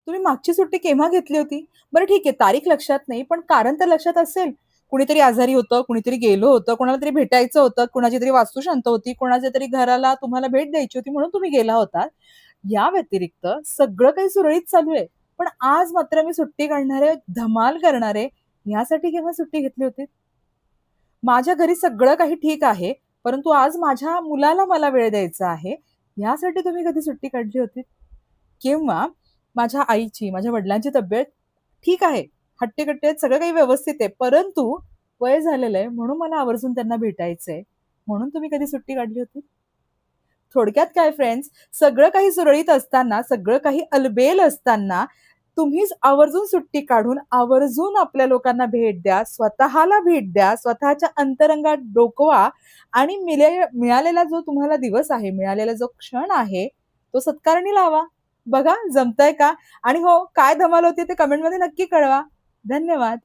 तुम्ही मागची सुट्टी केव्हा घेतली होती? बरं ठीक आहे, तारीख लक्षात नाही, पण कारण तर लक्षात असेल. कुणीतरी आजारी होतं, कुणीतरी गेलं होतं, कोणाला तरी भेटायचं होतं, कुणाची तरी वास्तुशांत होती, कोणाच्या तरी घराला तुम्हाला भेट द्यायची होती म्हणून तुम्ही गेला होतात. या व्यतिरिक्त सगळं काही सुरळीत चालू आहे. पण आज मात्र मी सुट्टी काढणार आहे, धमाल करणार आहे, यासाठी केव्हा सुट्टी घेतली होती? माझ्या घरी सगळं काही ठीक आहे, परंतु आज माझ्या मुलाला मला वेळ द्यायचा आहे, यासाठी तुम्ही कधी सुट्टी काढली होती? किंवा माझ्या आईची, माझ्या वडिलांची तब्येत ठीक आहे, हट्टीकट्टी आहेत, सगळं काही व्यवस्थित आहे, परंतु वय झालेलं आहे म्हणून मला आवर्जून त्यांना भेटायचंय, म्हणून तुम्ही कधी सुट्टी काढली होती? थोडक्यात काय फ्रेंड्स, सगळं काही सुरळीत असताना, सगळं काही अलबेल असताना, तुम्हीच आवर्जून सुट्टी काढून, आवर्जून आपल्या लोकांना भेट द्या, स्वतःला भेट द्या, स्वतःच्या अंतरंगात डोकवा आणि मिळालेला जो तुम्हाला दिवस आहे, मिळालेला जो क्षण आहे, तो सत्कारणी लावा. बघा जमतंय का? आणि हो, काय धमाल होती ते कमेंटमध्ये नक्की कळवा. धन्यवाद.